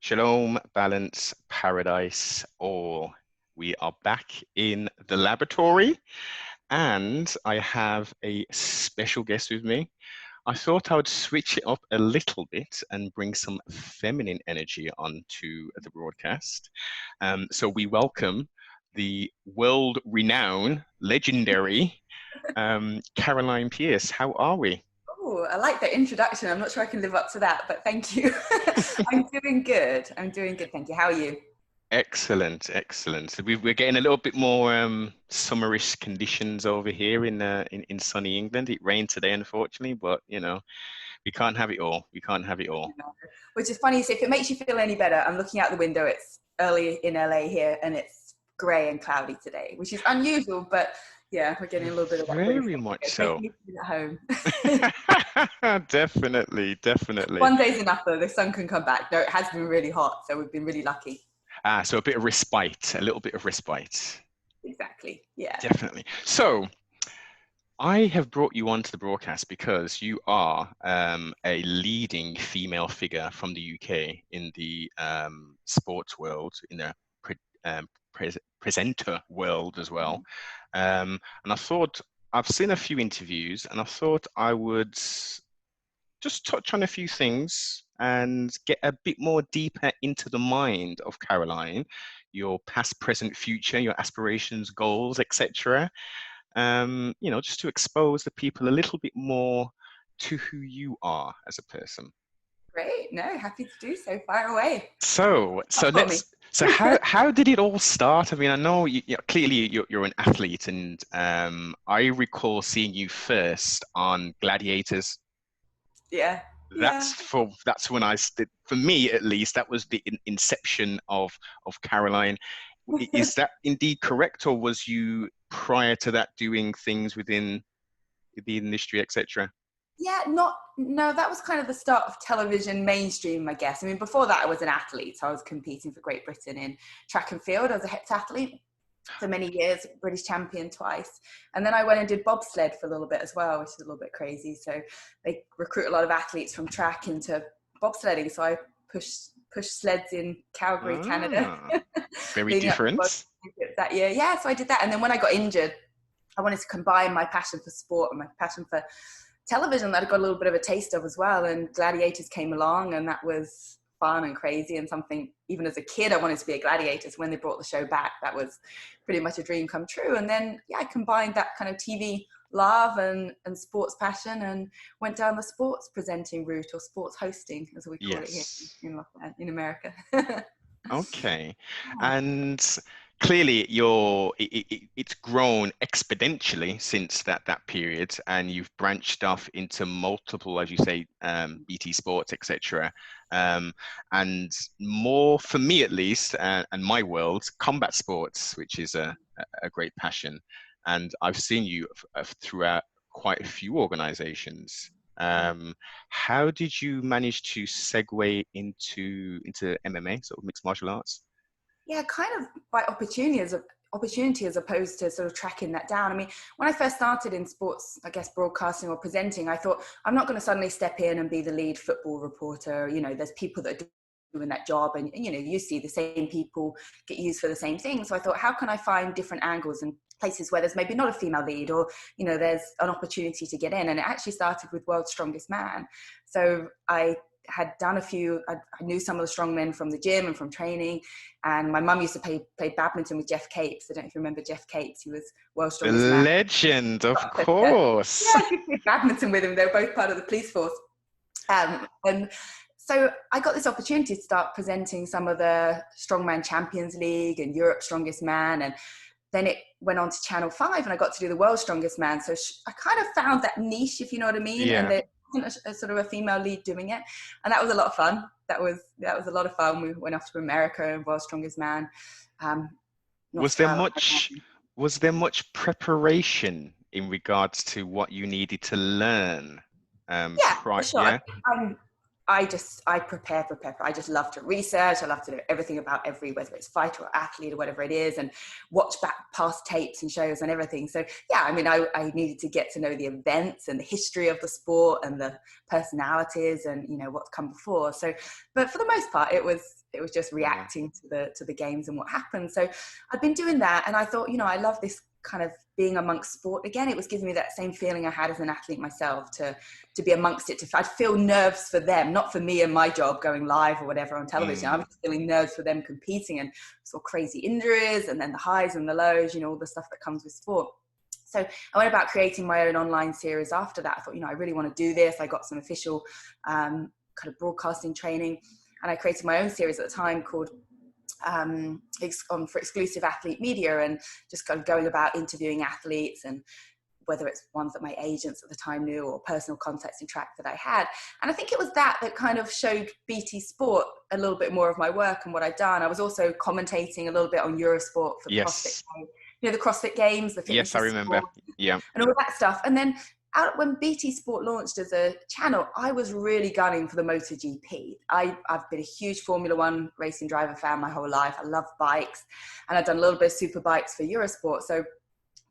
Shalom, balance, paradise, all. We are back in the laboratory and I have a special guest with me. I thought I would switch it up a little bit and bring some feminine energy onto the broadcast. So we welcome the world-renowned, legendary Caroline Pearce. How are we? Oh, I like that introduction. I'm not sure I can live up to that, but thank you. I'm doing good. I'm doing good, thank you. How are you? Excellent, excellent. So we're getting a little bit more summerish conditions over here in sunny England. It rained today, unfortunately, but you know, we can't have it all. We can't have it all. Which is funny. So if it makes you feel any better, I'm looking out the window. It's early in LA here, and it's grey and cloudy today, which is unusual, but yeah, we're getting a little bit of that. Very much so. Making me at home. Definitely, definitely. One day's enough though. The sun can come back. No, it has been really hot, so we've been really lucky. So a bit of respite, a little bit of respite. Exactly. Yeah. Definitely. So I have brought you onto the broadcast because you are a leading female figure from the UK in the sports world, in the presenter world as well. And I thought, I've seen a few interviews and I thought I would just touch on a few things and get a bit more deeper into the mind of Caroline, your past, present, future, your aspirations, goals, etc. You know, just to expose the people a little bit more to who you are as a person. Great. No, happy to do so. Fire away. So how did it all start? I mean, I know clearly you're an athlete, and I recall seeing you first on Gladiators. Yeah. That's when for me at least, that was the inception of Caroline. Is that indeed correct, or was you prior to that doing things within the industry, etc.? Yeah, no, that was kind of the start of television mainstream, I guess. I mean, before that, I was an athlete. So I was competing for Great Britain in track and field. I was a heptathlete for many years, British champion twice. And then I went and did bobsled for a little bit as well, which is a little bit crazy. So they recruit a lot of athletes from track into bobsledding. So I pushed sleds in Calgary, Canada. Very different. That year. Yeah, so I did that. And then when I got injured, I wanted to combine my passion for sport and my passion for television that I got a little bit of a taste of as well. And Gladiators came along, and that was fun and crazy, and something even as a kid I wanted to be a gladiator. So when they brought the show back, that was pretty much a dream come true. And then I combined that kind of TV love and sports passion and went down the sports presenting route, or sports hosting as we call it here in America. Okay. And clearly it's grown exponentially since that period, and you've branched off into multiple, as you say, BT Sports, etc. And more, for me at least, and my world, combat sports, which is a great passion. And I've seen you throughout quite a few organizations. How did you manage to segue into MMA, sort of mixed martial arts? Yeah, kind of by opportunity as opposed to sort of tracking that down. I mean, when I first started in sports, I guess broadcasting or presenting, I thought I'm not going to suddenly step in and be the lead football reporter. You know, there's people that are doing that job, and you know, you see the same people get used for the same thing. So I thought, how can I find different angles and places where there's maybe not a female lead, or you know, there's an opportunity to get in. And it actually started with World's Strongest Man. So I had done a few, I knew some of the strongmen from the gym and from training, and my mum used to play badminton with Jeff Capes. I don't know if you remember Jeff Capes. He was World's Strongest Man. Legend, of course. Yeah, I played badminton with him. They were both part of the police force. And so I got this opportunity to start presenting some of the Strongman Champions League and Europe's Strongest Man, and then it went on to Channel 5 and I got to do the World's Strongest Man. So I kind of found that niche, if you know what I mean. Yeah. And there wasn't a sort of a female lead doing it. And that was a lot of fun. That was a lot of fun. We went off to America and World's Strongest Man. Was there much preparation in regards to what you needed to learn? Yeah, for sure. Yeah? I prepare. I just love to research. I love to know everything about whether it's fighter or athlete or whatever it is, and watch back past tapes and shows and everything. So yeah, I mean, I needed to get to know the events and the history of the sport and the personalities and, you know, what's come before. So, but for the most part, it was just reacting to the games and what happened. So I've been doing that, and I thought, you know, I love this kind of being amongst sport again. It was giving me that same feeling I had as an athlete myself, to be amongst it. I'd feel nerves for them, not for me and my job going live or whatever on television. I was just feeling nerves for them competing, and saw crazy injuries and then the highs and the lows, you know, all the stuff that comes with sport. So I went about creating my own online series after that. I thought, you know, I really want to do this. I got some official kind of broadcasting training, and I created my own series at the time called for exclusive athlete media, and just kind of going about interviewing athletes, and whether it's ones that my agents at the time knew or personal contacts in track that I had. And I think it was that kind of showed BT Sport a little bit more of my work and what I'd done. I was also commentating a little bit on Eurosport for CrossFit, you know, the CrossFit Games, the fitness. Yes, I remember. Yeah. And all that stuff. And then when BT Sport launched as a channel, I was really gunning for the MotoGP. I've been a huge Formula One racing driver fan my whole life. I love bikes, and I've done a little bit of super bikes for Eurosport. So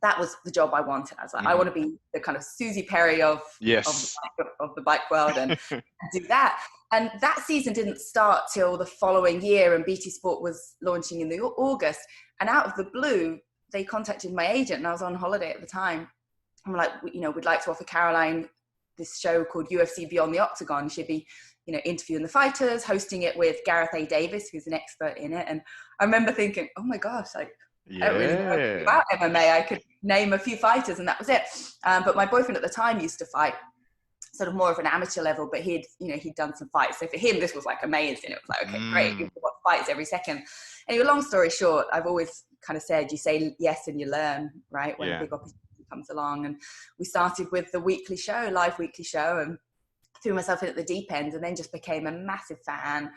that was the job I wanted. I was like, I want to be the kind of Susie Perry of the bike world, and do that. And that season didn't start till the following year, and BT Sport was launching in August. And out of the blue, they contacted my agent, and I was on holiday at the time. I'm like, you know, we'd like to offer Caroline this show called UFC Beyond the Octagon. She'd be, you know, interviewing the fighters, hosting it with Gareth A. Davis, who's an expert in it. And I remember thinking, oh my gosh, like, I don't really know anything about MMA. I could name a few fighters and that was it. But my boyfriend at the time used to fight sort of more of an amateur level, but he'd done some fights. So for him, this was like amazing. It was like, okay, great. You can watch fights every second. Anyway, long story short, I've always kind of said, you say yes and you learn, right? When a big opportunity comes along. And we started with the live weekly show, and threw myself in at the deep end, and then just became a massive fan.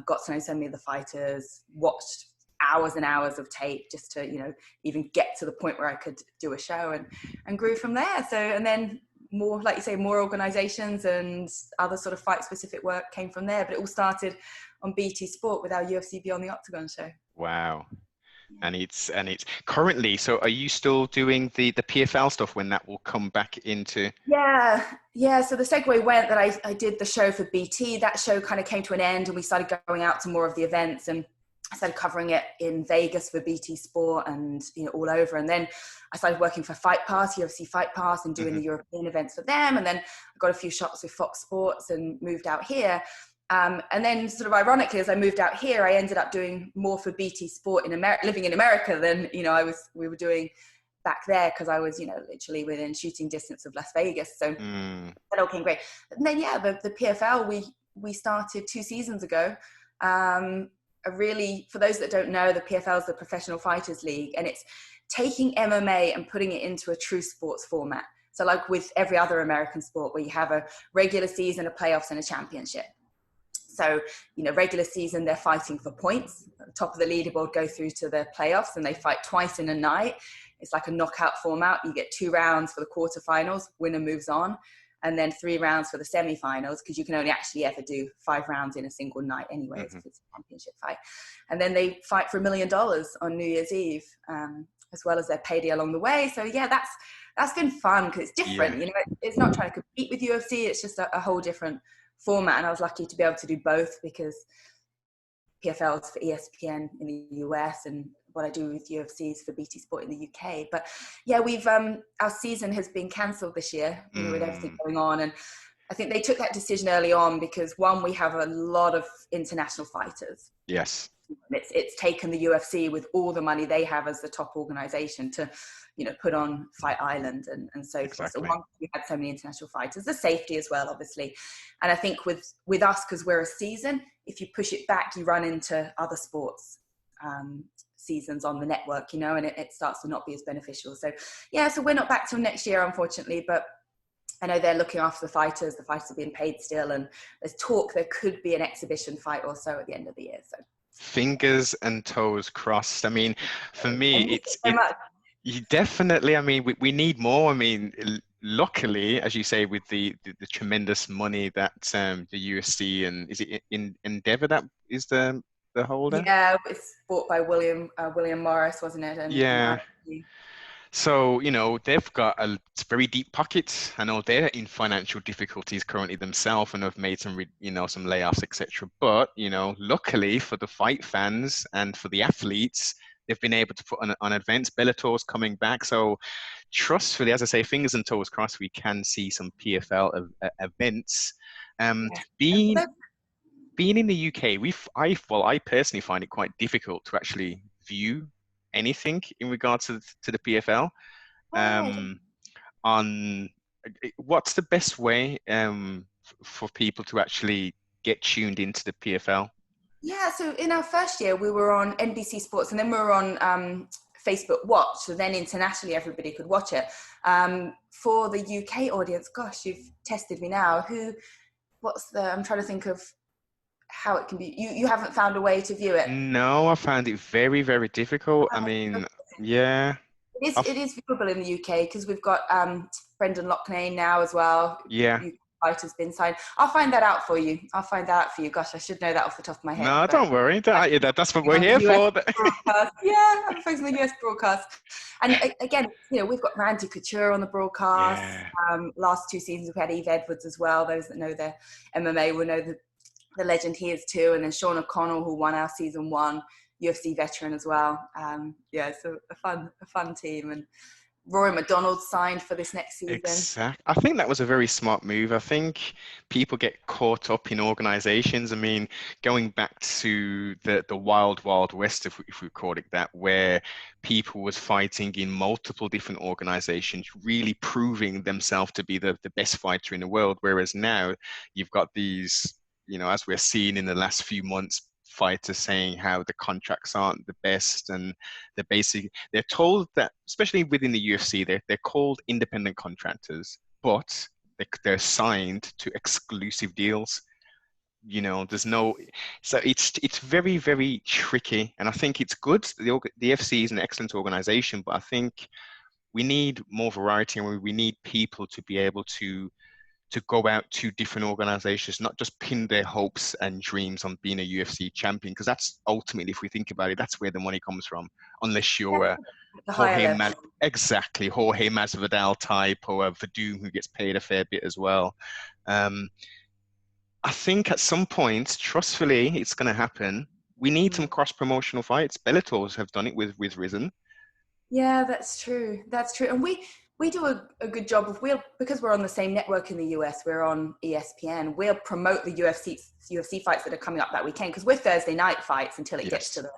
Got to know so many of the fighters, watched hours and hours of tape just to, you know, even get to the point where I could do a show, and grew from there. So, and then more, like you say, more organizations and other sort of fight specific work came from there. But it all started on BT Sport with our UFC Beyond the Octagon show. Wow. And it's currently, so are you still doing the PFL stuff when that will come back into? Yeah. So the segue went that I did the show for BT. That show kind of came to an end, and we started going out to more of the events, and I started covering it in Vegas for BT Sport, and, you know, all over. And then I started working for Fight Pass, UFC Fight Pass, and doing the European events for them. And then I got a few shots with Fox Sports and moved out here. And then sort of ironically, as I moved out here, I ended up doing more for BT Sport living in America than, you know, we were doing back there, because I was, you know, literally within shooting distance of Las Vegas. So that all came great. And then, the PFL, we started 2 seasons ago. For those that don't know, the PFL is the Professional Fighters League, and it's taking MMA and putting it into a true sports format. So like with every other American sport, where you have a regular season, a playoffs, and a championship. So, you know, regular season, they're fighting for points. At the top of the leaderboard go through to the playoffs, and they fight twice in a night. It's like a knockout format. You get 2 rounds for the quarterfinals, winner moves on, and then 3 rounds for the semifinals, because you can only actually ever do 5 rounds in a single night anyway, if it's a championship fight. And then they fight for $1 million on New Year's Eve, as well as their payday along the way. So yeah, that's been fun, because it's different. You know, it's not trying to compete with UFC. It's just a whole different format, and I was lucky to be able to do both, because PFL is for ESPN in the US, and what I do with UFC is for BT Sport in the UK. But yeah, we've our season has been cancelled this year, you know, with everything going on, and I think they took that decision early on because, one, we have a lot of international fighters. Yes. It's taken the UFC, with all the money they have as the top organization, to, you know, put on Fight Island and so forth. So one, we had so many international fighters, the safety as well, obviously. And I think with us, because we're a season, if you push it back, you run into other sports seasons on the network, you know, and it starts to not be as beneficial. So yeah, so we're not back till next year, unfortunately, but I know they're looking after the fighters are being paid still, and there's talk there could be an exhibition fight or so at the end of the year. So fingers and toes crossed. I mean, for me, you definitely, I mean, we need more. I mean, luckily, as you say, with the tremendous money that the UFC and is it in Endeavor that is the holder? Yeah, it's bought by William Morris, wasn't it? And Yeah. So, they've got a very deep pockets. I know they're in financial difficulties currently themselves and have made some layoffs, etc. But, luckily for the fight fans and for the athletes, they've been able to put on events. Bellator's coming back. So, trustfully, as I say, fingers and toes crossed, we can see some PFL events. yeah. And for Being those, being in the UK, I personally find it quite difficult to actually view anything in regards to the PFL. oh yeah, Um, on what's the best way for people to actually get tuned into the PFL? yeah. So in our first year, we were on NBC Sports, and then we were on Facebook Watch. So then internationally, everybody could watch it. For the UK audience, gosh, you've tested me now. I'm trying to think of how it can be. You haven't found a way to view it. No, I found it very, very difficult. I mean, yeah, It I've, is viewable in the UK because we've got Brendan Loughnane now as well. yeah. Fight has been signed. I'll find that out for you. I'll find that out for you. Gosh, I should know that off the top of my head. No, But don't worry. That's what we're on the here US for. broadcast. Yeah, I'm focusing on the US broadcast. And again, we've got Randy Couture on the broadcast. Yeah. Last 2 seasons, we've had Eve Edwards as well. Those that know their MMA will know the legend he is too. And then Sean O'Connell, who won our season 1, UFC veteran as well. Yeah, so a fun team. And Rory McDonald signed for this next season. Exactly. I think that was a very smart move. I think people get caught up in organizations. I mean, going back to the wild, wild west, if we call it that, where people was fighting in multiple different organizations, really proving themselves to be the best fighter in the world. Whereas now you've got these, as we're seeing in the last few months, fighters saying how the contracts aren't the best and they're told that, especially within the UFC, they're called independent contractors, but they're signed to exclusive deals. There's no, so it's very, very tricky, and I think it's good. The FC is an excellent organization, but I think we need more variety, and we need people to be able to go out to different organizations, not just pin their hopes and dreams on being a UFC champion, because that's ultimately, if we think about it, that's where the money comes from. Unless you're a The higher level. exactly Jorge Masvidal type or a Verdum who gets paid a fair bit as well. Um, I think at some point, trustfully, it's going to happen. We need some cross promotional fights. Bellators have done it with Risen. Yeah, that's true. That's true. And we do a good job of because we're on the same network in the US, we're on ESPN. We'll promote the UFC fights that are coming up that weekend because we're Thursday night fights until it gets to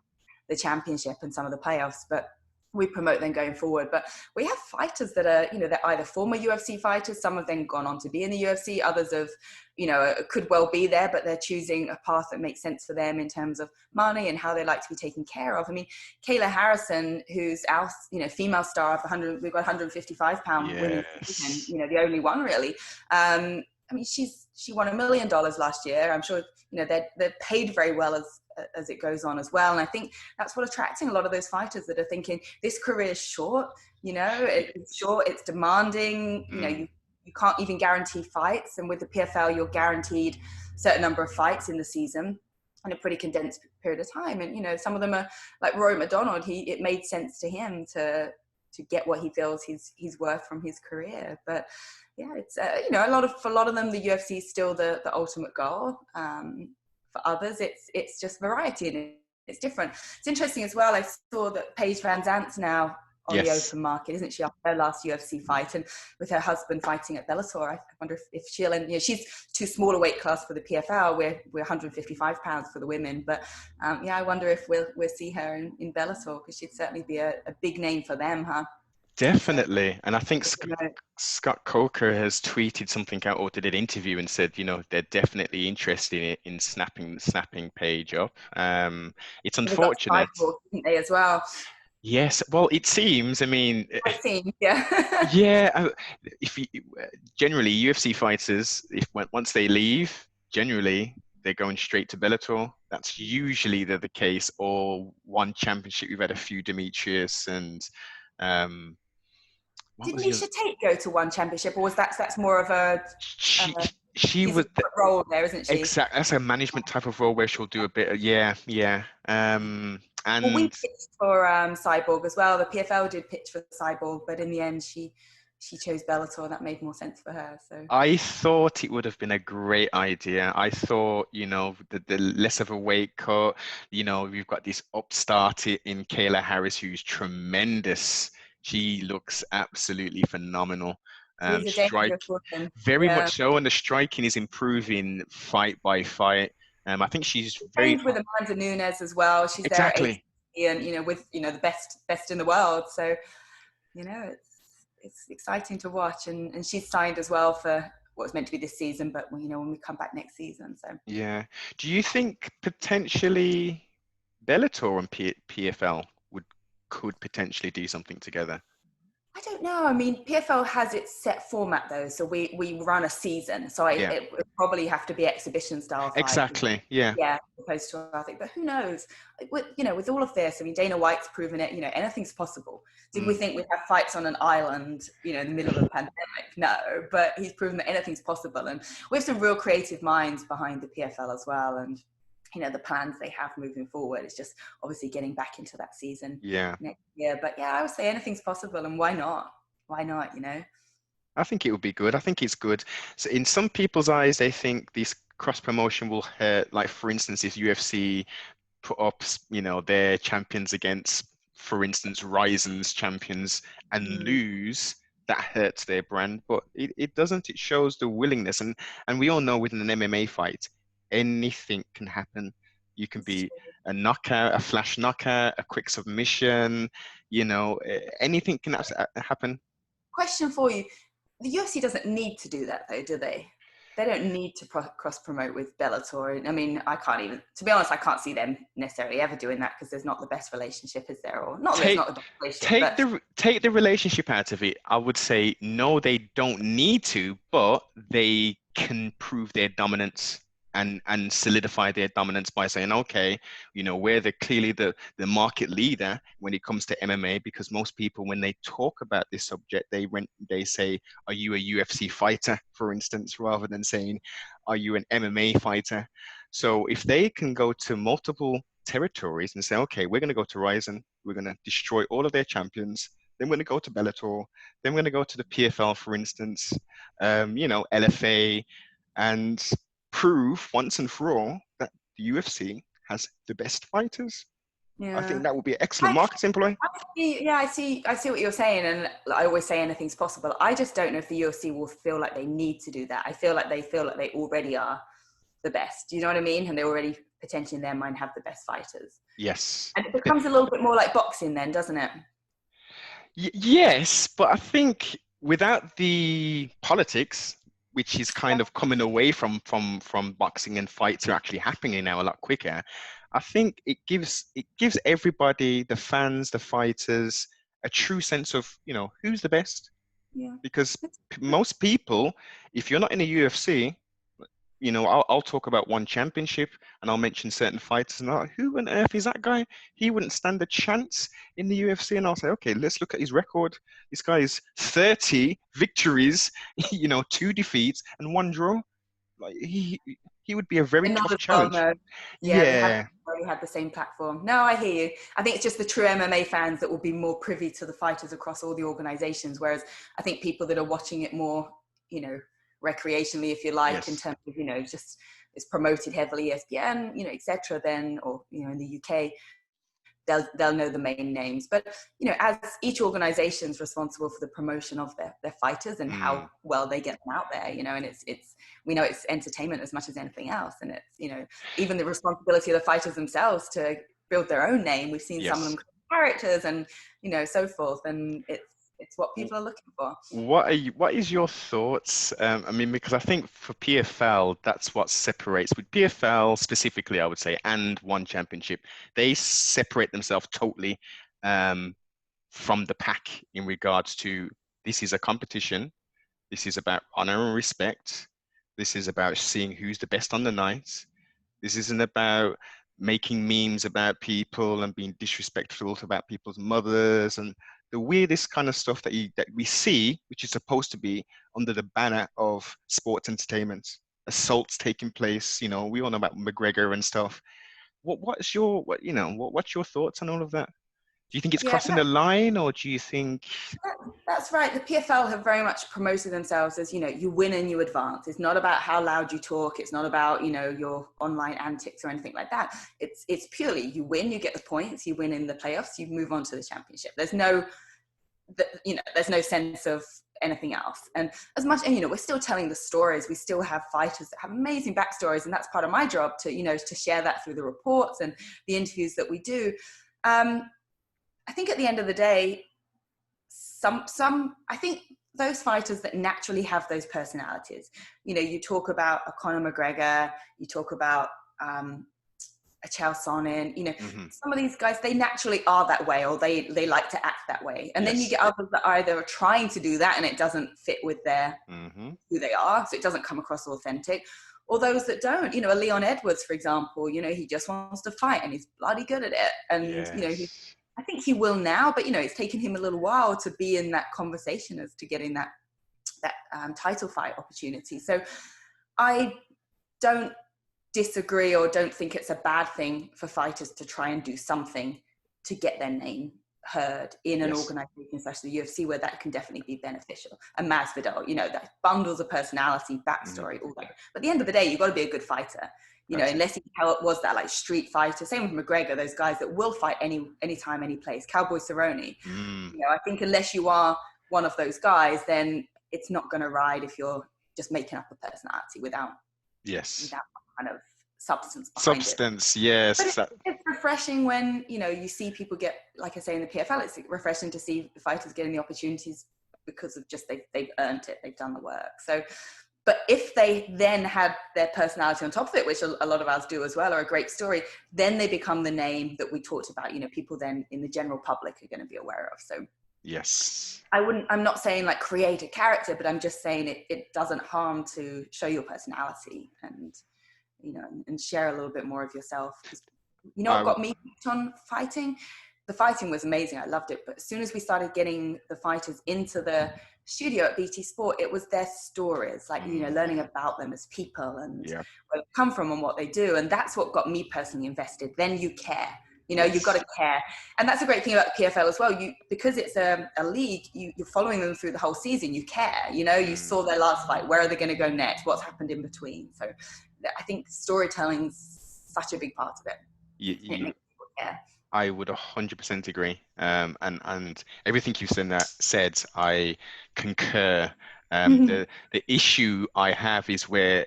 the championship and some of the playoffs. But we promote them going forward. But we have fighters that are, they're either former UFC fighters. Some of them gone on to be in the UFC. Others have, could well be there, but they're choosing a path that makes sense for them in terms of money and how they like to be taken care of. I mean, Kayla Harrison, who's our, female star of 100, we've got 155-pound women's division, the only one really. I mean, she won $1 million last year. I'm sure, they're paid very well as it goes on as well. And I think that's what attracting a lot of those fighters that are thinking this career is short, it's short, it's demanding, you can't even guarantee fights. And with the PFL, you're guaranteed a certain number of fights in the season in a pretty condensed period of time. And, some of them are like Rory McDonald. It made sense to him to get what he feels he's worth from his career. But yeah, it's, for a lot of them, the UFC is still the ultimate goal. For others, it's just variety and it's different. It's interesting as well. I saw that Paige Van Zant's now on the open market, isn't she? After her last UFC fight and with her husband fighting at Bellator, I wonder if she'll, and she's too small a weight class for the PFL. We're 155 pounds for the women, but I wonder if we'll see her in Bellator because she'd certainly be a big name for them, huh? Definitely. And I think Scott Coker has tweeted something out or did an interview and said, they're definitely interested in snapping Paige up. It's unfortunate. They got didn't they, as well? Yes. Well, it seems, I mean, it seems, yeah. yeah. If you, generally UFC fighters, once they leave, generally they're going straight to Bellator. That's usually the case. Or one championship. We've had a few Demetrius and what Did was your? Misha Tate go to one championship, or was that's more of a She uh, she she's a was the different role there, isn't she? exact. That's a management type of role where she'll do a bit. Yeah, yeah. Well, we And pitched for Cyborg as well. The PFL did pitch for Cyborg, but in the end, she chose Bellator. That made more sense for her. So I thought it would have been a great idea. I thought, the less of a weight cut, we've got this upstart in Kayla Harris who's tremendous. She looks absolutely phenomenal. she's a Strike, dangerous woman. very Yeah. much so, and the striking is improving fight by fight. I think she's She very trained with Amanda Nunes as well. She's there at exactly. ATP and with the best in the world. So it's exciting to watch, and she's signed as well for what was meant to be this season, but when we come back next season. So Yeah. Do you think potentially Bellator and PFL could potentially do something together? I don't know. I mean, PFL has its set format though, so we run a season. So Yeah. it would probably have to be exhibition style fight. Exactly. Yeah. Yeah, opposed to I think, but who knows? With all of this, I mean, Dana White's proven it. Anything's possible. Did we think we'd have fights on an island, in the middle of a pandemic? No, but he's proven that anything's possible, and we have some real creative minds behind the PFL as well, and the plans they have moving forward. It's just obviously getting back into that season Yeah. next year. But yeah, I would say anything's possible, and why not? Why not? I think it would be good. I think it's good. So in some people's eyes, they think this cross promotion will hurt. Like for instance, if UFC put up, their champions against, for instance, Ryzen's champions and lose, that hurts their brand. But it doesn't. It shows the willingness. And we all know within an MMA fight, anything can happen. You can be a knockout, a flash knockout, a quick submission, anything can happen. Question for you. The UFC doesn't need to do that though, do they? They don't need to cross promote with Bellator. I mean, I can't even, to be honest, I can't see them necessarily ever doing that because there's not the best relationship, is there? Or not, there's not the best relationship. Take the relationship out of it. I would say no, they don't need to, but they can prove their dominance and solidify their dominance by saying, okay, we're clearly the market leader when it comes to MMA, because most people, when they talk about this subject, they say, are you a UFC fighter, for instance, rather than saying, are you an MMA fighter? So if they can go to multiple territories and say, okay, we're going to go to Ryzen, we're going to destroy all of their champions, then we're going to go to Bellator, then we're going to go to the PFL, for instance, LFA, and prove once and for all that the UFC has the best fighters. Yeah. I think that would be an excellent marketing ploy. I see what you're saying, and I always say anything's possible. I just don't know if the UFC will feel like they need to do that. I feel like they already are the best. Do you know what I mean? And they already potentially in their mind have the best fighters. Yes. And it becomes a little bit more like boxing then, doesn't it? Yes, but I think without the politics, which is kind of coming away from boxing, and fights are actually happening now a lot quicker, I think it gives everybody, the fans, the fighters, a true sense of, who's the best. Yeah. Because most people, if you're not in a UFC, I'll talk about one championship and I'll mention certain fighters and who on earth is that guy? He wouldn't stand a chance in the UFC. And I'll say, okay, let's look at his record. This guy is 30 victories, 2 defeats and 1 draw. Like he would be a very tough challenge. Yeah. We had the same platform. No, I hear you. I think it's just the true MMA fans that will be more privy to the fighters across all the organizations. Whereas I think people that are watching it more, recreationally, if you like, yes, in terms of, just it's promoted heavily, ESPN, etc. then, or, in the UK, they'll know the main names. But, as each organization is responsible for the promotion of their fighters and how well they get them out there, and it's we know it's entertainment as much as anything else. And it's, even the responsibility of the fighters themselves to build their own name. We've seen some of them characters and, so forth. And it's what people are looking for. What is your thoughts? Because I think for PFL, that's what separates. With PFL specifically, I would say, and one championship, they separate themselves totally from the pack in regards to, this is a competition. This is about honor and respect. This is about seeing who's the best on the night. This isn't about making memes about people and being disrespectful about people's mothers and the weirdest kind of stuff that we see, which is supposed to be under the banner of sports entertainment, assaults taking place. You know, we all know about McGregor and stuff. What's your what's your thoughts on all of that? Do you think it's Yeah, crossing the line, or do you think? that's right. The PFL have very much promoted themselves as, you win and you advance. It's not about how loud you talk. It's not about, your online antics or anything like that. It's purely you win, you get the points, you win in the playoffs, you move on to the championship. There's no sense of anything else. And as much, and we're still telling the stories. We still have fighters that have amazing backstories, and that's part of my job to share that through the reports and the interviews that we do. I think at the end of the day, I think those fighters that naturally have those personalities, you talk about a Conor McGregor, you talk about a Chael Sonnen, some of these guys, they naturally are that way, or they like to act that way. And then you get others that either are trying to do that and it doesn't fit with their who they are, so it doesn't come across authentic. Or those that don't, a Leon Edwards, for example, he just wants to fight and he's bloody good at it. And, I think he will now, but, it's taken him a little while to be in that conversation as to getting that title fight opportunity. So I don't disagree or don't think it's a bad thing for fighters to try and do something to get their name heard in an organization such as the UFC, where that can definitely be beneficial. And Masvidal, that bundles of personality, backstory, all that. But at the end of the day, you've got to be a good fighter. Unless he was that like street fighter. Same with McGregor, those guys that will fight anytime, any place. Cowboy Cerrone. I think unless you are one of those guys, then it's not going to ride if you're just making up a personality without kind of substance behind it. Yes. But it's refreshing when, you see people get, like I say, in the PFL, it's refreshing to see the fighters getting the opportunities because of just they've earned it, they've done the work. So, but if they then had their personality on top of it, which a lot of us do as well, or a great story, then they become the name that we talked about, people then in the general public are going to be aware of. So yes, I'm not saying like create a character, but I'm just saying it doesn't harm to show your personality and, and share a little bit more of yourself. What got me hooked on fighting? The fighting was amazing. I loved it. But as soon as we started getting the fighters into the studio at BT Sport, it was their stories, like, learning about them as people and where they come from and what they do. And that's what got me personally invested. Then you care, you've got to care. And that's a great thing about the PFL as well. Because it's a league, you're following them through the whole season. You care, you saw their last fight. Where are they going to go next? What's happened in between? So I think storytelling's such a big part of it. It makes people care. I would 100% agree. And everything you said, I concur. The issue I have is where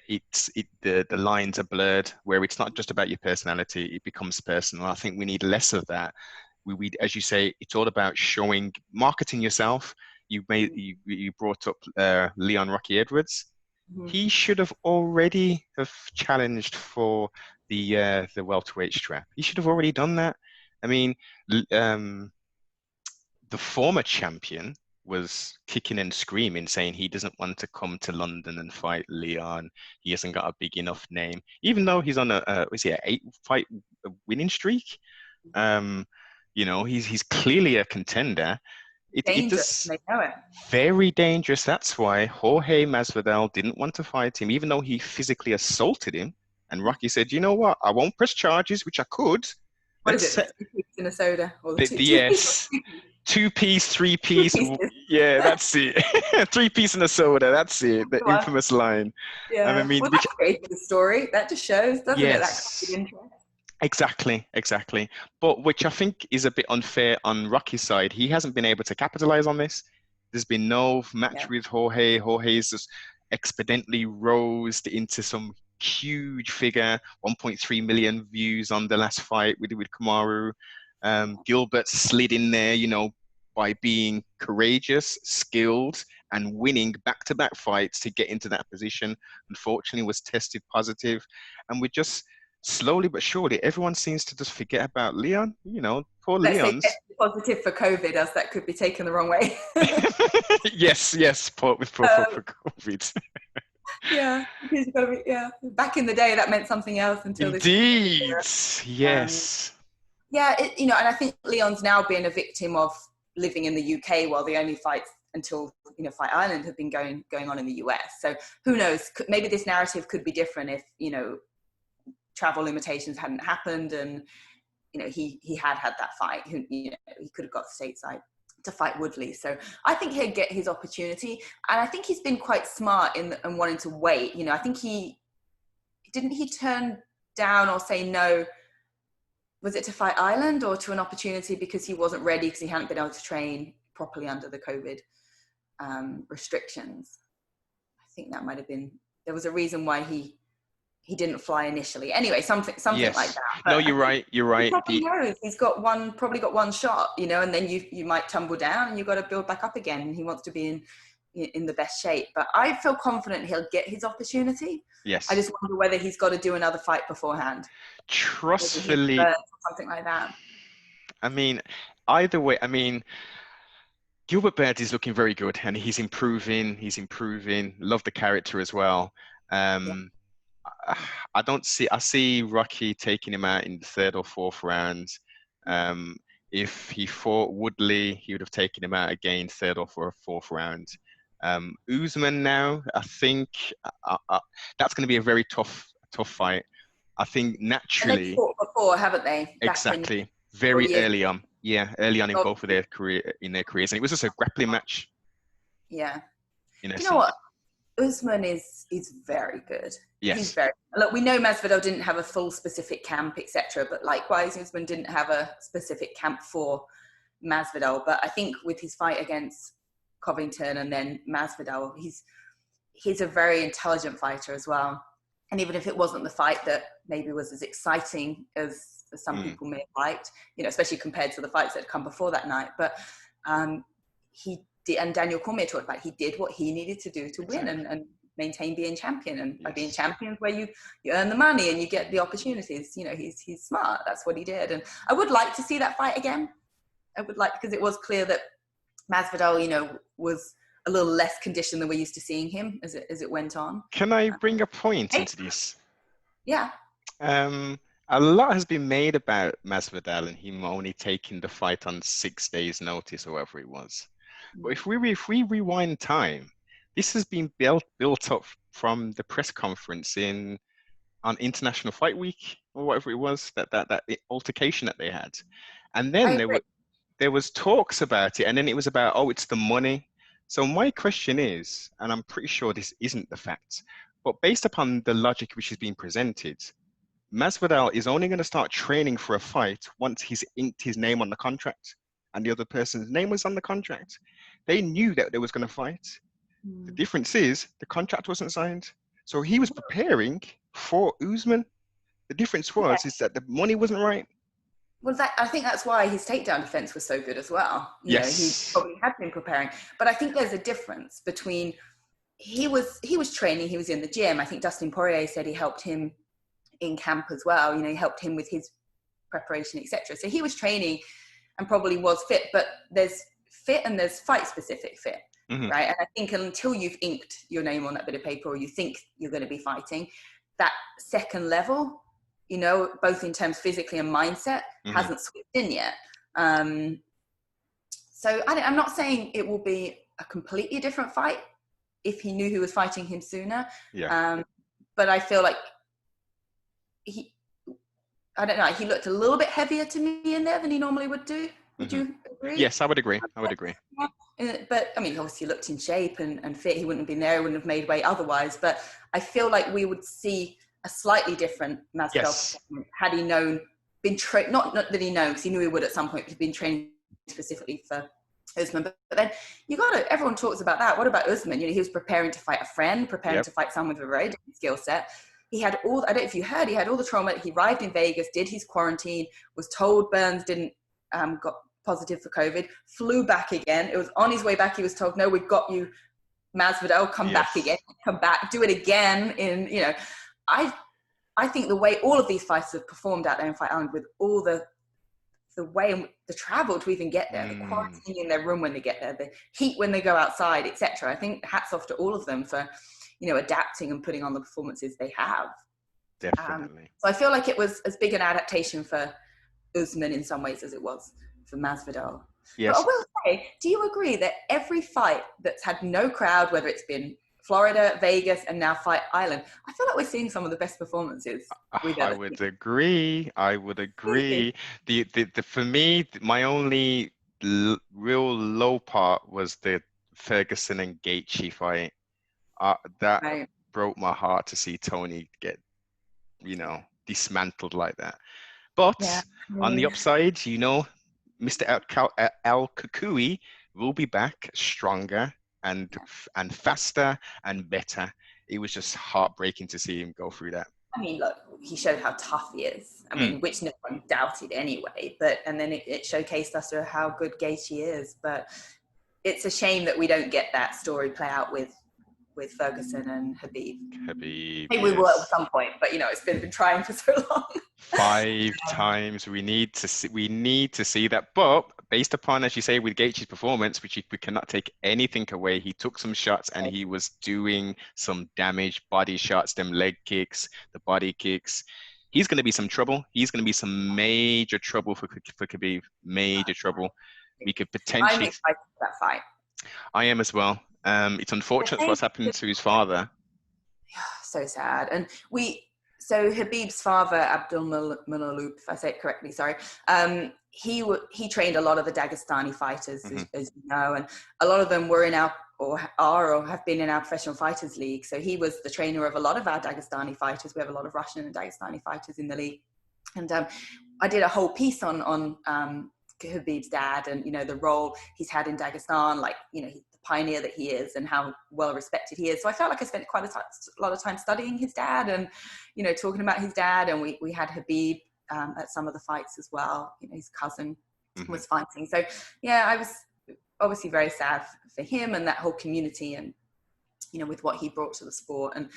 the lines are blurred, where it's not just about your personality, it becomes personal. I think we need less of that. We as you say, it's all about marketing yourself. You brought up Leon Rocky Edwards. He should have already have challenged for the welterweight strap. He should have already done that. I mean, the former champion was kicking and screaming, saying he doesn't want to come to London and fight Leon. He hasn't got a big enough name, even though he's on an 8-fight winning streak. He's clearly a contender. Dangerous, they know it. Very dangerous. That's why Jorge Masvidal didn't want to fight him, even though he physically assaulted him. And Rocky said, "You know what? I won't press charges, which I could." What is it? 2 piece in a soda? Or yes. 2-piece, 3-piece. Yeah, that's it. 3-piece in a soda. That's it. The infamous line. Yeah. And I mean, that created the story. That just shows, doesn't it? That kind of interest. Exactly. But which I think is a bit unfair on Rocky's side. He hasn't been able to capitalize on this. There's been no match with Jorge. Jorge's just exponentially rose into some huge figure, 1.3 million views on the last fight with Kamaru. Gilbert slid in there, by being courageous, skilled, and winning back-to-back fights to get into that position. Unfortunately, was tested positive, and we're just slowly but surely, everyone seems to just forget about Leon. Poor Leon's positive for COVID, as that could be taken the wrong way. yes, for COVID. Yeah, because you've got to be, back in the day that meant something else until indeed. Yes. And I think Leon's now been a victim of living in the UK while the only fights until, you know, Fight Island have been going on in the US. So who knows, maybe this narrative could be different if, you know, travel limitations hadn't happened and, you know, he had that fight. You know, he could have got stateside to fight Woodley. So I think he'll get his opportunity. And I think he's been quite smart in wanting to wait. You know, I think he turn down or say no, was it to Fight Island or to an opportunity because he wasn't ready because he hadn't been able to train properly under the COVID restrictions? I think that might have been, there was a reason why he didn't fly initially. Anyway, something Yes. like that. But No, you're right. You're right. He probably knows he's probably got one shot, you know, and then you might tumble down and you've got to build back up again. And he wants to be in the best shape. But I feel confident he'll get his opportunity. Yes. I just wonder whether he's got to do another fight beforehand. Trustfully. Or something like that. I mean, either way, I mean, Gilbert Burns is looking very good and he's improving. Love the character as well. I see Rocky taking him out in the 3rd or 4th round. If he fought Woodley, he would have taken him out again 3rd or 4th round. Usman now, I think that's going to be a very tough fight. I think naturally. They've fought before, haven't they? Exactly. Very early on. Yeah, early on in both of their careers, and it was just a grappling match. Yeah. You know what? Usman is very good. Yes. He's look, we know Masvidal didn't have a full specific camp, etc. But likewise, Usman didn't have a specific camp for Masvidal. But I think with his fight against Covington and then Masvidal, he's a very intelligent fighter as well. And even if it wasn't the fight that maybe was as exciting as some people may have liked, you know, especially compared to the fights that had come before that night, but he did, and Daniel Cormier talked about, he did what he needed to do to win and maintain being champion. And by being champion, where you earn the money and you get the opportunities. You know, he's smart. That's what he did. And I would like to see that fight again. I would like, because it was clear that Masvidal, you know, was a little less conditioned than we're used to seeing him as it went on. Can I bring a point into this? Yeah. A lot has been made about Masvidal and him only taking the fight on 6 days' notice or whatever it was. But if we rewind time, this has been built up from the press conference on International Fight Week or whatever it was, that altercation that they had, and then there was talks about it, and then it was about, oh, it's the money. So my question is, and I'm pretty sure this isn't the fact, but based upon the logic which is being presented, Masvidal is only going to start training for a fight once he's inked his name on the contract and the other person's name was on the contract. They knew that they was going to fight. The difference is the contract wasn't signed. So he was preparing for Usman. The difference was is that the money wasn't right. Well, I think that's why his takedown defense was so good as well. You know, he probably had been preparing. But I think there's a difference between he was training, he was in the gym. I think Dustin Poirier said he helped him in camp as well. You know, he helped him with his preparation, etc. So he was training and probably was fit, but there's fit and there's fight specific fit, right? And I think until you've inked your name on that bit of paper or you think you're going to be fighting, that second level, you know, both in terms physically and mindset, hasn't swept in yet. So I'm not saying it will be a completely different fight if he knew who was fighting him sooner. Yeah. But I feel like I don't know, he looked a little bit heavier to me in there than he normally would do. Would you agree? Yes, I would agree. But I mean, obviously he looked in shape and fit. He wouldn't have been there, he wouldn't have made weight otherwise. But I feel like we would see a slightly different Masvidal had he been trained, not that he known, because he knew he would at some point, he'd been training specifically for Usman. But then everyone talks about that. What about Usman? You know, he was preparing to fight a friend, preparing to fight someone with a very different skill set. He had I don't know if you heard, he had all the trauma. He arrived in Vegas, did his quarantine, was told Burns got positive for COVID, flew back again. It was on his way back. He was told, no, we've got you, Masvidal, come back again, come back, do it again. You know, I think the way all of these fighters have performed out there in Fight Island with all the way and the travel to even get there, the quarantine in their room when they get there, the heat when they go outside, etc. I think hats off to all of them for, you know, adapting and putting on the performances they have. Definitely. So I feel like it was as big an adaptation for Usman in some ways as it was for Masvidal. But I Yes. will say, do you agree that every fight that's had no crowd, whether it's been Florida, Vegas, and now Fight Island, I feel like we're seeing some of the best performances we've I ever would seen? agree. I would Really? agree. The for me, my only real low part was the Ferguson and Gaethje fight. That Right. broke my heart to see Tony get, dismantled like that. But Yeah. I on the mean, upside, Mr. El Kukui will be back stronger and faster and better. It was just heartbreaking to see him go through that. look, he showed how tough he is. I Mm, mean, which no one doubted anyway. But and then it showcased us to how good Gaethje is. But it's a shame that we don't get that story play out with Ferguson and Khabib. Khabib, Maybe we will at yes. some point, but it's been trying for so long. 5 times. We need to see that. But based upon, as you say, with Gaethje's performance, which we cannot take anything away, he took some shots and he was doing some damage, body shots, them leg kicks, the body kicks. He's going to be some trouble. He's going to be some major trouble for Khabib. Major trouble. We could I'm potentially. excited for that fight. I am as well. It's I unfortunate what's think happened to his father. so sad. And so Habib's father, Abdul Maloop, if I say it correctly, sorry, he trained a lot of the Dagestani fighters, Hmm. as you know, and a lot of them were in our, or are, or have been in our professional fighters league. So he was the trainer of a lot of our Dagestani fighters. We have a lot of Russian and Dagestani fighters in the league. And I did a whole piece on Khabib's dad and, the role he's had in Dagestan, like, the pioneer that he is and how well respected he is. So I felt like I spent quite a lot of time studying his dad and, talking about his dad. And we had Khabib at some of the fights as well. His cousin Hmm. was fighting. So, yeah, I was obviously very sad for him and that whole community and, with what he brought to the sport. And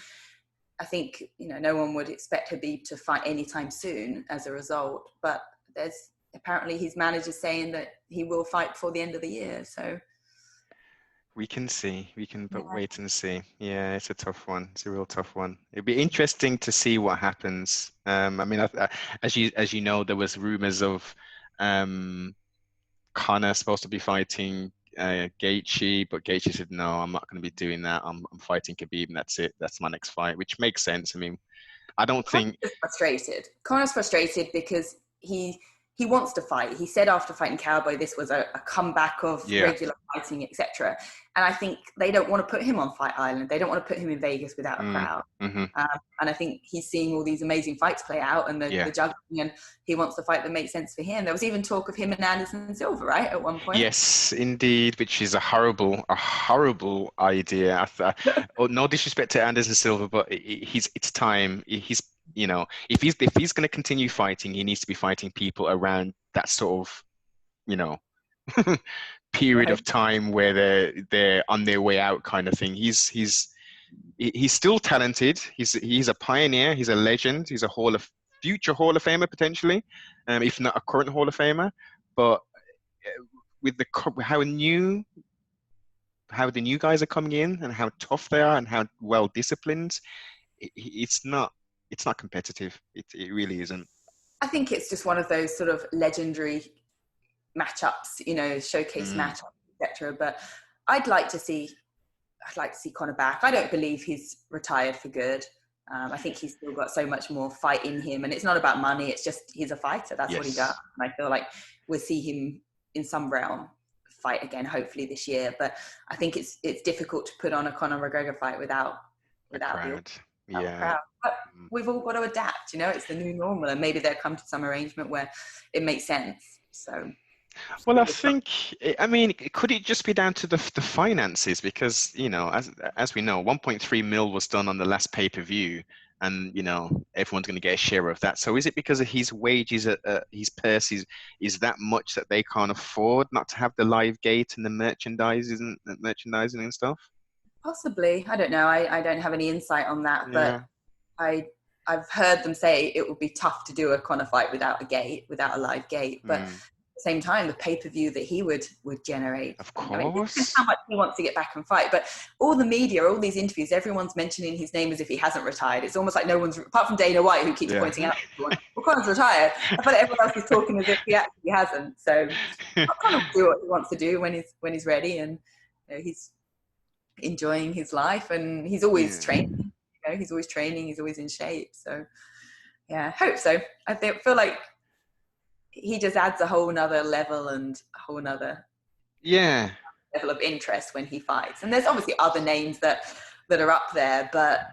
I think, no one would expect Khabib to fight anytime soon as a result, but there's apparently his manager saying that he will fight before the end of the year. So We can see. We can but yeah, wait and see. Yeah, it's a tough one. It's a real tough one. It'd be interesting to see what happens. I mean, as you know, there was rumors of um, Conor supposed to be fighting Gaethje, but Gaethje said, "No, I'm not going to be doing that. I'm fighting Khabib, and that's it. That's my next fight," which makes sense. I mean, I don't think. Connor's frustrated. Connor's frustrated because he wants to fight. He said after fighting Cowboy, this was a comeback of Yeah. regular fighting, etc. And I think they don't want to put him on Fight Island. They don't want to put him in Vegas without a Mm, crowd. hmm. And I think he's seeing all these amazing fights play out and the Yeah. juggling, and he wants the fight that makes sense for him. There was even talk of him and Anderson Silva, right, at one point. Yes, indeed, which is a horrible idea. Oh, no disrespect to Anderson Silva, but it's time. If he's going to continue fighting, he needs to be fighting people around that sort of, you know, period Right. of time where they're on their way out, kind of thing. He's still talented. He's a pioneer. He's a legend. He's a future Hall of Famer potentially, if not a current Hall of Famer. But with how the new guys are coming in and how tough they are and how well disciplined, it's not competitive. It really isn't. I think it's just one of those sort of legendary matchups, showcase Mm, matchups, etc. But I'd like to see Conor back. I don't believe he's retired for good. I think he's still got so much more fight in him, and it's not about money. It's just he's a fighter. That's what he does. yes, And I feel like we'll see him in some realm fight again, hopefully this year. But I think it's difficult to put on a Conor McGregor fight without a the crowd. Yeah. crowd. But Mm. we've all got to adapt. It's the new normal, and maybe they'll come to some arrangement where it makes sense. So. Well, I mean, could it just be down to the finances? Because, as we know, 1.3 mil was done on the last pay-per-view, and, everyone's going to get a share of that. So is it because of his wages, his purse is that much that they can't afford not to have the live gate and the merchandising and stuff? Possibly. I don't know. I don't have any insight on that, but Yeah. I've heard them say it would be tough to do a Conor fight without a live gate. But Mm. the same time, the pay-per-view that he would generate. Of I mean, it course. depends how much he wants to get back and fight. But all the media, all these interviews, everyone's mentioning his name as if he hasn't retired. It's almost like no one's, apart from Dana White, who keeps pointing out, well, Conor's retired. I feel like everyone else is talking as if he actually hasn't. So Conor will do what he wants to do when he's ready, and he's enjoying his life, and he's always training. He's always training. He's always in shape. So yeah, I hope so. I feel like he just adds a whole nother level and a whole nother level of interest when he fights. And there's obviously other names that are up there, but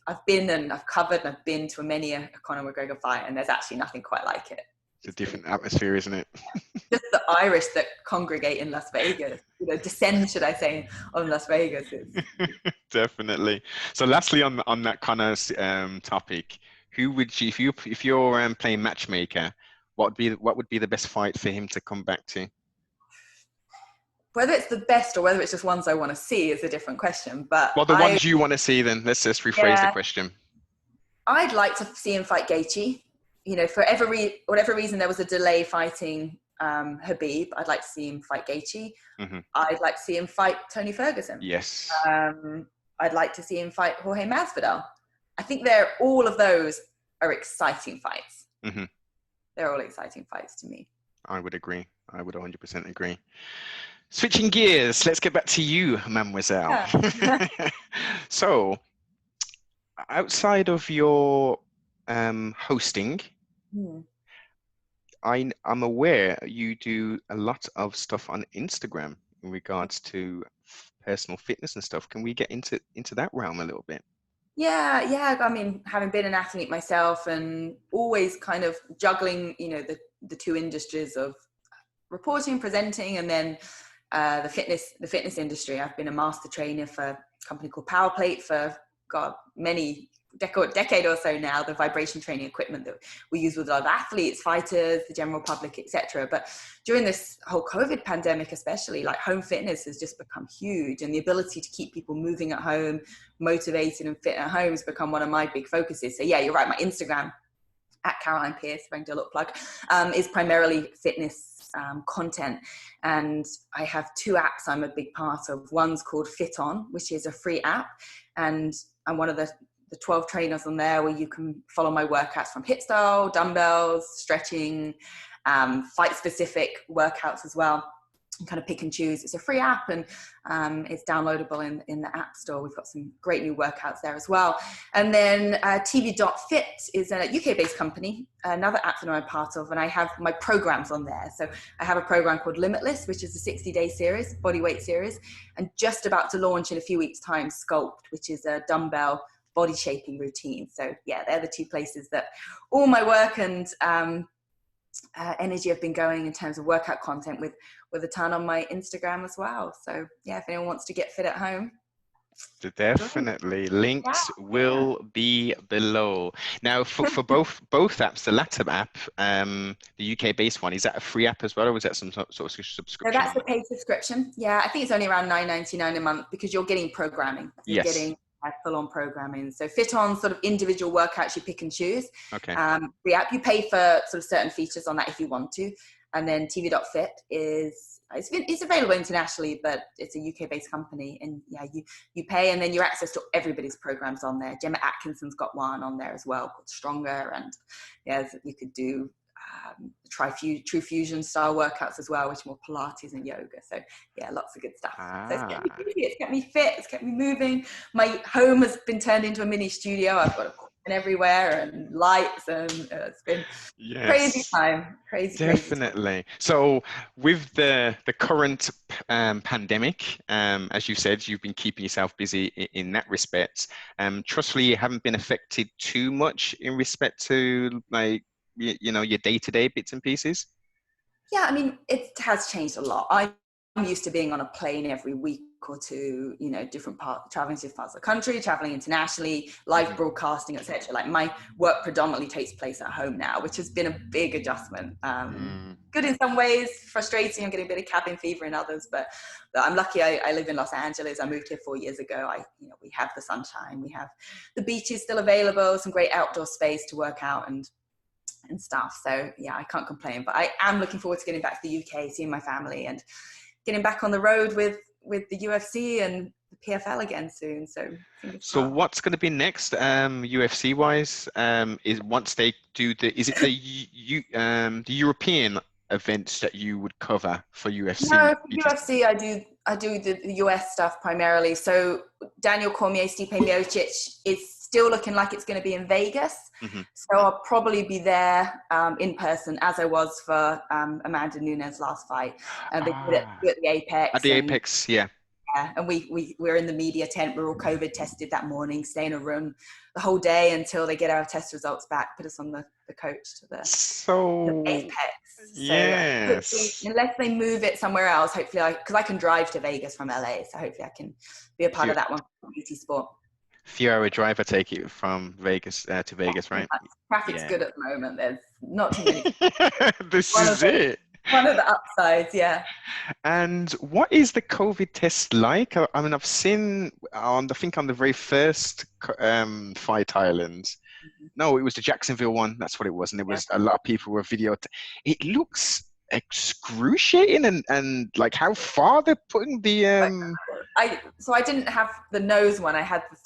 I've been and I've covered and I've been to many a Conor McGregor fight, and there's actually nothing quite like it. It's a different atmosphere, isn't it? Just the Irish that congregate in Las Vegas, descend, should I say, on Las Vegas. Definitely. So lastly, on that Conor's topic, who would you, if you're playing matchmaker, what would be the best fight for him to come back to? Whether it's the best or whether it's just ones I want to see is a different question. But the ones you want to see, then let's just rephrase the question. I'd like to see him fight Gaethje. For whatever reason, there was a delay fighting Khabib. I'd like to see him fight Gaethje. Mm-hmm. I'd like to see him fight Tony Ferguson. Yes. I'd like to see him fight Jorge Masvidal. I think all of those are exciting fights. Mm-hmm. They're all exciting fights to me. I would agree. I would 100% agree. Switching gears, let's get back to you, Mademoiselle. Yeah. So, outside of your hosting, I'm aware you do a lot of stuff on Instagram in regards to personal fitness and stuff. Can we get into that realm a little bit? Yeah. I mean, having been an athlete myself and always kind of juggling, the two industries of reporting, presenting, and then the fitness industry. I've been a master trainer for a company called Powerplate for many decade or so now. The vibration training equipment that we use with a lot of athletes, fighters, the general public, etc. But during this whole COVID pandemic, especially, like, home fitness has just become huge, and the ability to keep people moving at home, motivated and fit at home has become one of my big focuses. So yeah, you're right. My Instagram at carolinepearce, if I can do a little plug, is primarily fitness content. And I have two apps I'm a big part of. One's called FitOn, which is a free app. And I'm one of the 12 trainers on there, where you can follow my workouts from hip style, dumbbells, stretching, fight specific workouts as well. And kind of pick and choose. It's a free app, and it's downloadable in the App Store. We've got some great new workouts there as well. And then Tv.Fit is a UK-based company, another app that I'm a part of, and I have my programs on there. So I have a program called Limitless, which is a 60-day series, bodyweight series, and just about to launch in a few weeks' time, SKULPT, which is a dumbbell body shaping routine. So yeah, they're the two places that all my work and energy have been going in terms of workout content, with a ton on my Instagram as well. So yeah, if anyone wants to get fit at home, definitely links will be below. Now for both apps, the latter app, the UK based one, is that a free app as well, or is that some sort of subscription? So that's a paid subscription. Yeah, I think it's only around $9.99 a month, because you're getting programming. You're getting full-on programming. So FitOn, sort of individual workouts you pick and choose. Okay. The app, you pay for sort of certain features on that if you want to. And then Tv.Fit it's available internationally, but it's a UK-based company. And yeah, you pay, and then you access to everybody's programs on there. Gemma Atkinson's got one on there as well called Stronger, and yeah, you could do True Fusion style workouts as well, which are more Pilates and yoga. So yeah, lots of good stuff. So it's kept me busy, it's kept me fit, it's kept me moving. My home has been turned into a mini studio. I've got equipment everywhere and lights, and it's been crazy time. Definitely. So with the current pandemic, as you said, you've been keeping yourself busy in that respect. Trustfully, you haven't been affected too much in respect to, like, your day-to-day bits and pieces? Yeah, I mean, it has changed a lot. I'm used to being on a plane every week or two, different traveling to different parts of the country, traveling internationally, live broadcasting, etc. Like, my work predominantly takes place at home now, which has been a big adjustment. Good in some ways, frustrating. I'm getting a bit of cabin fever in others, but I'm lucky. I live in Los Angeles. I moved here 4 years ago. We have the sunshine, we have the beaches still available, some great outdoor space to work out, and and stuff. So yeah, I can't complain, but I am looking forward to getting back to the UK, seeing my family, and getting back on the road with the UFC and the PFL again soon. So fingers So crossed. what's going to be next, UFC wise? Is once they do is it the European events that you would cover for UFC? No, for UFC, I do the US stuff primarily. So Daniel Cormier, Stipe Miocic is still looking like it's going to be in Vegas. Mhm. So I'll probably be there in person, as I was for Amanda Nunes' last fight. And they did Ah, it at the at Apex, the and Apex, yeah. yeah, and we're in the media tent. We're all COVID tested that morning, stay in a room the whole day until they get our test results back, put us on the coach to the So, Apex. So hopefully, yes. unless they move it somewhere else, hopefully because I can drive to Vegas from LA, so hopefully I can be a part Few, of that one for BT Sport. few-hour drive, I take it, from Vegas to Vegas, right? Traffic's Yeah. good at the moment. There's not too many. This One of is it. the upsides, yeah. And what is the COVID test like? I mean, I've seen I think on the very first Fight Island. No, it was the Jacksonville one. That's what it was. And there Yeah. was a lot of people were it looks excruciating, and like how far they're putting the So I didn't have the nose one. I had the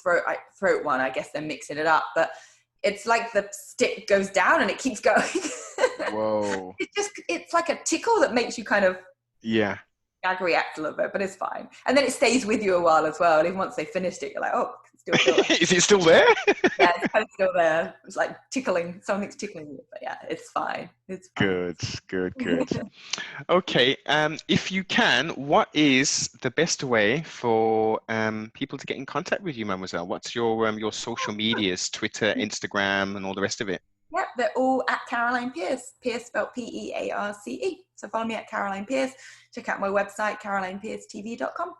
throat one. I guess they're mixing it up, but it's like the stick goes down and it keeps going. Whoa. It's like a tickle that makes you kind of Yeah. gag react a little bit, but it's fine. And then it stays with you a while as well. And even once they finished it, you're like, oh, I can still feel it. Is it still there? Yeah, it's kind of still there. It's like tickling. Something's tickling you, but yeah, it's fine. It's fine. Good. Okay. If you can, what is the best way for people to get in contact with you, Mademoiselle? What's your social medias, Twitter, Instagram, and all the rest of it? Yep, they're all at Caroline Pearce. Pearce spelled Pearce. So follow me at Caroline Pearce. Check out my website, carolinepearcetv.com.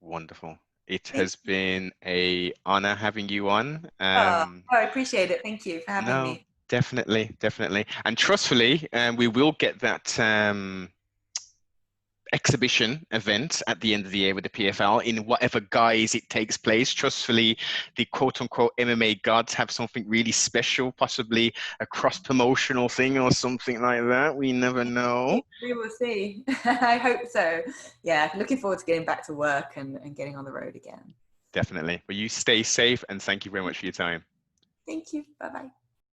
Wonderful. It has been an honor having you on. I appreciate it. Thank you for having No, me. definitely. And trustfully, we will get that exhibition event at the end of the year with the PFL in whatever guise it takes place. Trustfully, the quote unquote MMA gods have something really special, possibly a cross promotional thing or something like that. We never know. We will see. I hope so. Yeah, looking forward to getting back to work and getting on the road again. Definitely. But you stay safe, and thank you very much for your time. Thank you. Bye-bye.